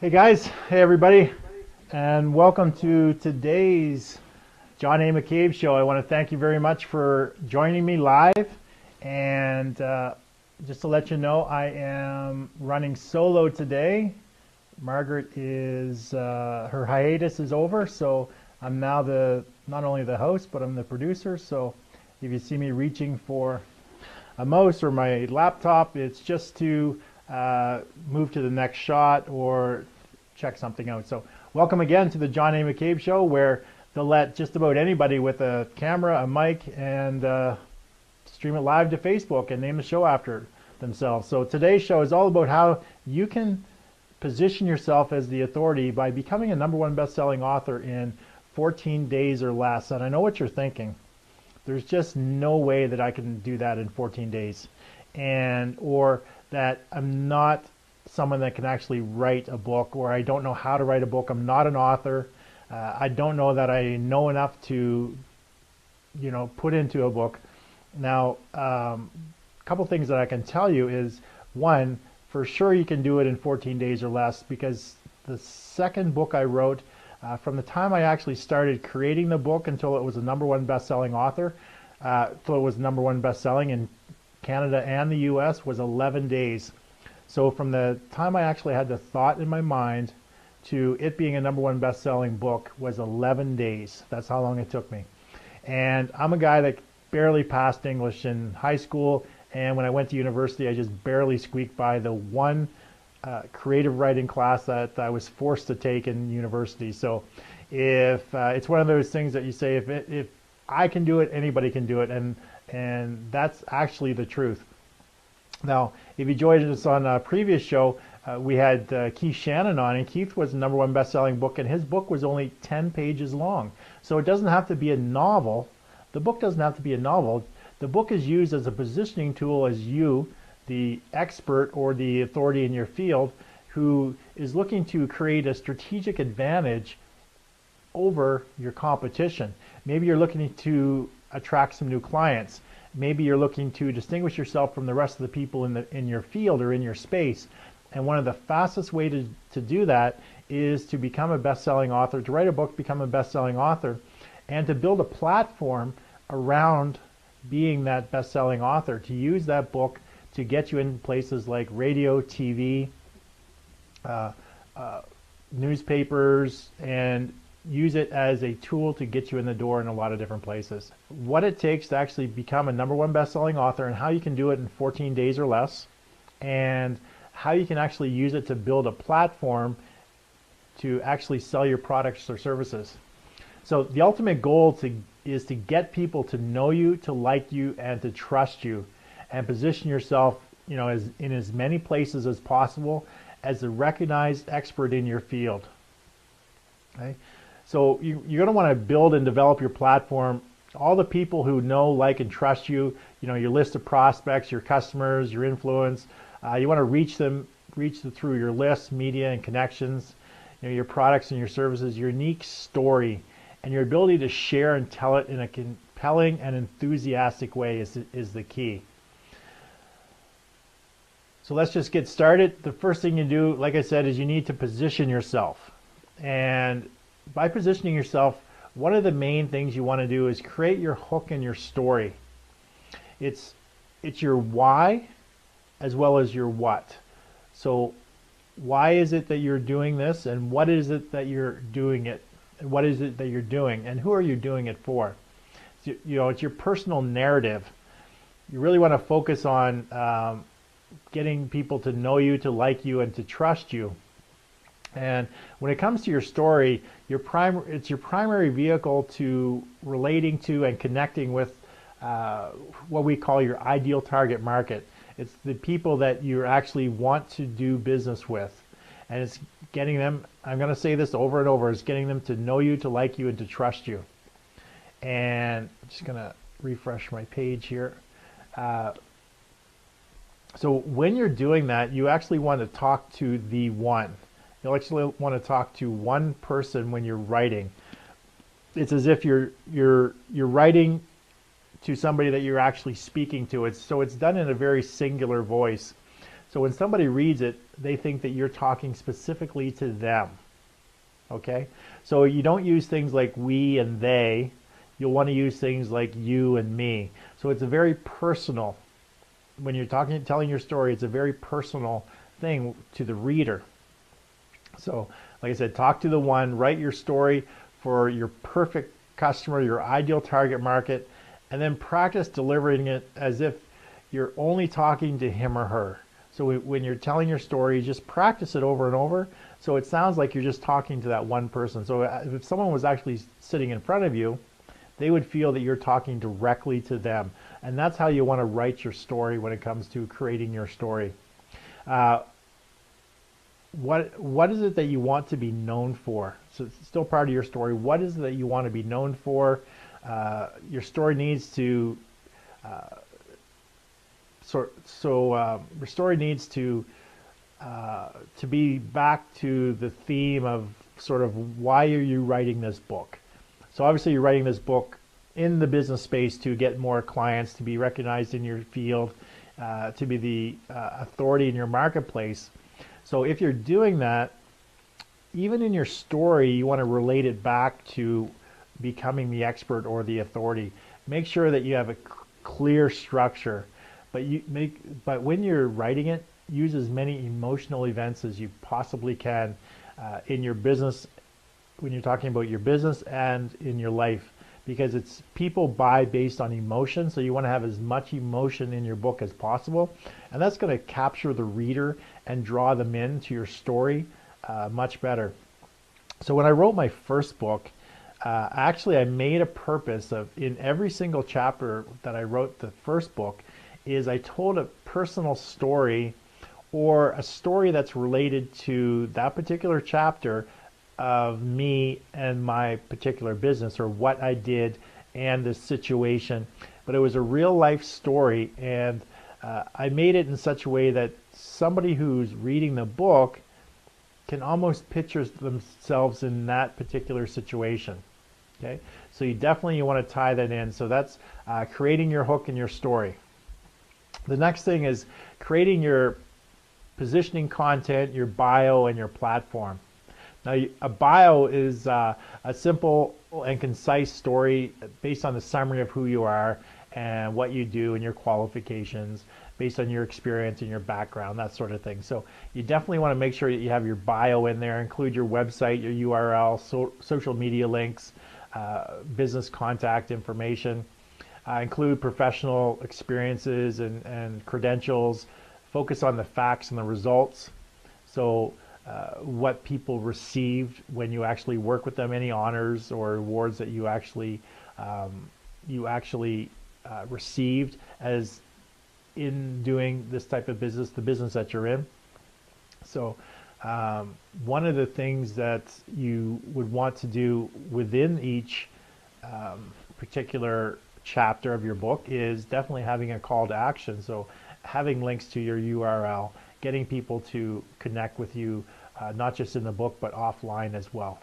Hey guys, hey everybody, and welcome to today's John A. McCabe Show. I want to thank you very much for joining me live, and just to let you know, I am running solo today. Margaret is, her hiatus is over, so I'm now not only the host, but I'm the producer, so if you see me reaching for a mouse or my laptop, it's just to move to the next shot or check something out. So welcome again to the John A. McCabe Show, where they'll let just about anybody with a camera, a mic, and stream it live to Facebook and name the show after themselves. So today's show is all about how you can position yourself as the authority by becoming a #1 best-selling author in 14 days or less. And I know what you're thinking. There's just no way that I can do that in 14 days, or that I'm not someone that can actually write a book, or I don't know how to write a book. I'm not an author. I don't know that I know enough to, put into a book. Now, a couple things that I can tell you is, one, for sure you can do it in 14 days or less, because the second book I wrote, from the time I actually started creating the book until it was a #1 best-selling author, till it was #1 best-selling in Canada and the US, was 11 days. So from the time I actually had the thought in my mind to it being a #1 best-selling book was 11 days. That's how long it took me. And I'm a guy that barely passed English in high school, and when I went to university, I just barely squeaked by the one creative writing class that I was forced to take in university. So if it's one of those things that you say, if I can do it, anybody can do it, and that's actually the truth. Now, if you joined us on a previous show, we had Keith Shannon on, and Keith was a #1 best-selling book, and his book was only 10 pages long. So it doesn't have to be a novel. The book doesn't have to be a novel. The book is used as a positioning tool as you, the expert or the authority in your field, who is looking to create a strategic advantage over your competition. Maybe you're looking to attract some new clients. Maybe you're looking to distinguish yourself from the rest of the people in your field or in your space. And one of the fastest ways to do that is to become a best-selling author, to write a book, become a best-selling author, and to build a platform around being that best-selling author, to use that book to get you in places like radio, TV, newspapers, and use it as a tool to get you in the door in a lot of different places. What it takes to actually become a #1 best-selling author, and how you can do it in 14 days or less, and how you can actually use it to build a platform to actually sell your products or services. So the ultimate goal is to get people to know you, to like you, and to trust you, and position yourself, in as many places as possible as a recognized expert in your field. Okay? So you're going to want to build and develop your platform. All the people who know, like, and trust you, your list of prospects, your customers, your influence, you want to reach them through your lists, media, and connections, your products and your services, your unique story, and your ability to share and tell it in a compelling and enthusiastic way is the key. So let's just get started. The first thing you do, like I said, is you need to position yourself. And by positioning yourself, one of the main things you want to do is create your hook and your story. It's your why as well as your what. So why is it that you're doing this, and what is it that you're doing it? And what is it that you're doing, and who are you doing it for? It's your personal narrative. You really want to focus on getting people to know you, to like you, and to trust you. And when it comes to your story, it's your primary vehicle to relating to and connecting with what we call your ideal target market. It's the people that you actually want to do business with. And it's getting them, I'm going to say this over and over, it's getting them to know you, to like you, and to trust you. And I'm just going to refresh my page here. So when you're doing that, you actually want to talk to the one. You'll actually want to talk to one person when you're writing. It's as if you're writing to somebody that you're actually speaking to. So it's done in a very singular voice. So when somebody reads it, they think that you're talking specifically to them. Okay? So you don't use things like we and they. You'll want to use things like you and me. So it's a very personal, when you're telling your story, it's a very personal thing to the reader. So like I said, talk to the one, write your story for your perfect customer, your ideal target market, and then practice delivering it as if you're only talking to him or her. So when you're telling your story, just practice it over and over so it sounds like you're just talking to that one person. So if someone was actually sitting in front of you, they would feel that you're talking directly to them. And that's how you want to write your story when it comes to creating your story. What is it that you want to be known for? So it's still part of your story. What is it that you want to be known for? Your story needs to your story needs to be back to the theme of sort of why are you writing this book? So obviously you're writing this book in the business space to get more clients, to be recognized in your field, to be the authority in your marketplace. So if you're doing that, even in your story, you want to relate it back to becoming the expert or the authority. Make sure that you have a clear structure, but when you're writing it, use as many emotional events as you possibly can in your business, when you're talking about your business and in your life, because it's people buy based on emotion. So you want to have as much emotion in your book as possible, and that's going to capture the reader and draw them into your story much better. So when I wrote my first book, actually I made a purpose of, in every single chapter that I wrote the first book, is I told a personal story or a story that's related to that particular chapter of me and my particular business, or what I did and the situation. But it was a real life story, and I made it in such a way that somebody who's reading the book can almost picture themselves in that particular situation. Okay, so you definitely want to tie that in. So that's creating your hook in your story. The next thing is creating your positioning content, your bio, and your platform. Now, a bio is a simple and concise story based on the summary of who you are and what you do and your qualifications, based on your experience and your background, that sort of thing. So you definitely want to make sure that you have your bio in there, include your website, your URL, social media links, business contact information, include professional experiences and credentials, focus on the facts and the results. So what people received when you actually work with them, any honors or awards that you actually received as in doing this type of business, the business that you're in. So one of the things that you would want to do within each particular chapter of your book is definitely having a call to action. So having links to your URL, getting people to connect with you, not just in the book, but offline as well.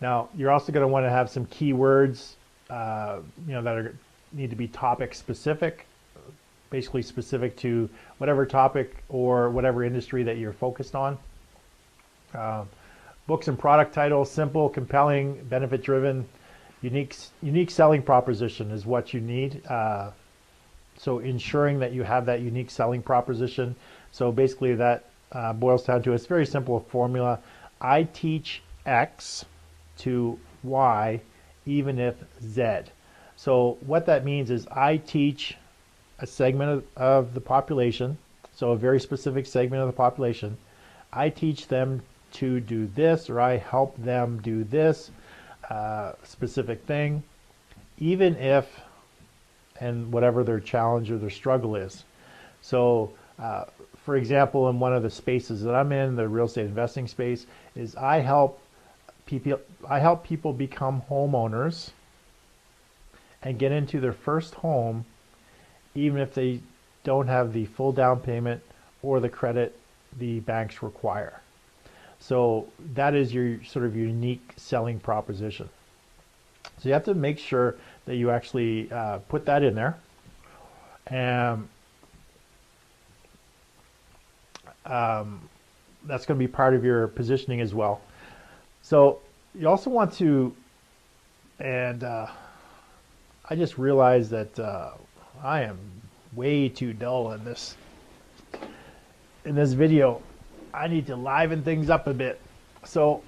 Now, you're also going to want to have some keywords, that need to be topic specific, basically specific to whatever topic or whatever industry that you're focused on. Books and product titles: simple, compelling, benefit driven, unique selling proposition is what you need. So ensuring that you have that unique selling proposition. So basically that boils down to, it's very simple formula. I teach X to Y even if Z. So what that means is I teach a segment of the population, so a very specific segment of the population. I teach them to do this, or I help them do this specific thing, even if and whatever their challenge or their struggle is. So for example, in one of the spaces that I'm in, the real estate investing space, is I help people become homeowners and get into their first home even if they don't have the full down payment or the credit the banks require. So that is your sort of unique selling proposition. So you have to make sure that you actually put that in there. that's going to be part of your positioning as well. So you also want to, and I just realized that I am way too dull in this video. I need to liven things up a bit. So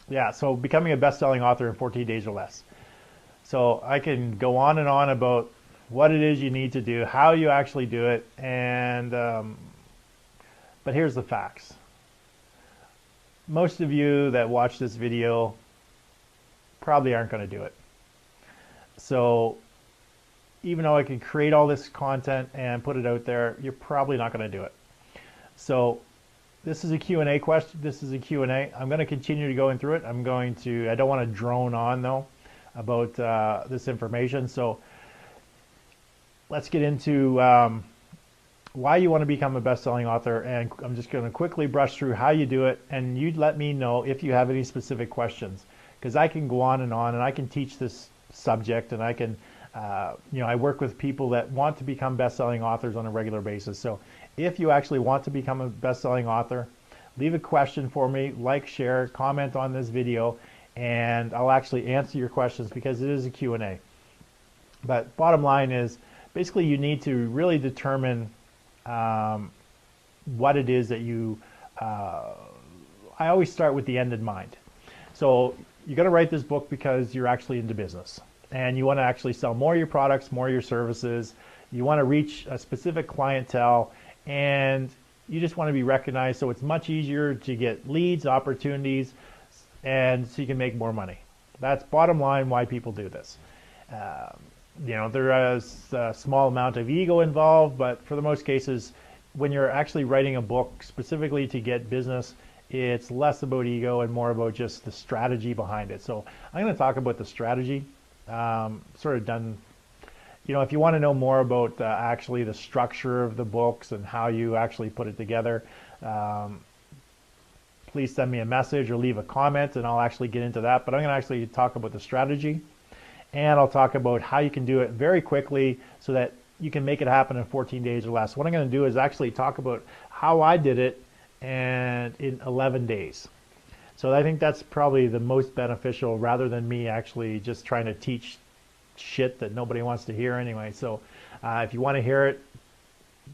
yeah, so becoming a best-selling author in 14 days or less. So I can go on and on about what it is you need to do, how you actually do it, and but here's the facts. Most of you that watch this video probably aren't going to do it. So even though I can create all this content and put it out there, you're probably not going to do it. So this is a Q&A question. This is a Q&A. I'm going to continue to go through it. I don't want to drone on though about this information. So let's get into why you want to become a best-selling author, and I'm just going to quickly brush through how you do it, and you let me know if you have any specific questions, because I can go on, and I can teach this subject, and I can, I work with people that want to become best-selling authors on a regular basis. So if you actually want to become a best-selling author, leave a question for me, like, share, comment on this video, and I'll actually answer your questions because it is a Q&A. But bottom line is, basically you need to really determine what it is that you, I always start with the end in mind. So you're going to write this book because you're actually into business and you want to actually sell more of your products, more of your services. You want to reach a specific clientele, and you just want to be recognized, so it's much easier to get leads, opportunities, and so you can make more money. That's bottom line why people do this. There is a small amount of ego involved, but for the most cases, when you're actually writing a book specifically to get business, it's less about ego and more about just the strategy behind it. So I'm going to talk about the strategy. Sort of done, if you want to know more about actually the structure of the books and how you actually put it together, please send me a message or leave a comment and I'll actually get into that. But I'm going to actually talk about the strategy. And I'll talk about how you can do it very quickly so that you can make it happen in 14 days or less. What I'm going to do is actually talk about how I did it and in 11 days. So I think that's probably the most beneficial, rather than me actually just trying to teach shit that nobody wants to hear anyway. So if you want to hear it,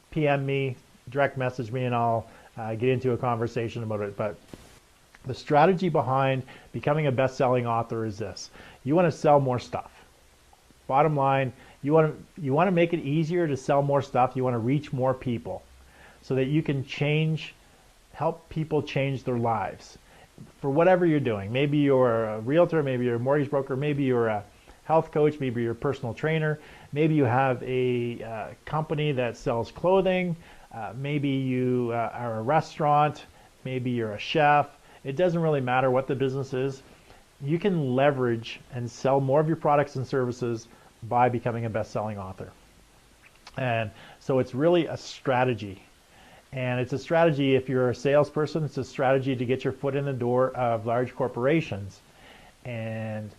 PM me, direct message me, and I'll get into a conversation about it. But the strategy behind becoming a best-selling author is this. You want to sell more stuff. Bottom line, you want to make it easier to sell more stuff. You want to reach more people so that you can help people change their lives for whatever you're doing. Maybe you're a realtor, maybe you're a mortgage broker, maybe you're a health coach, maybe you're a personal trainer, maybe you have a company that sells clothing, maybe you are a restaurant, maybe you're a chef. It doesn't really matter what the business is. You can leverage and sell more of your products and services by becoming a best-selling author. And so it's really a strategy. And it's a strategy if you're a salesperson. It's a strategy to get your foot in the door of large corporations and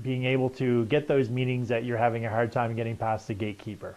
being able to get those meetings that you're having a hard time getting past the gatekeeper.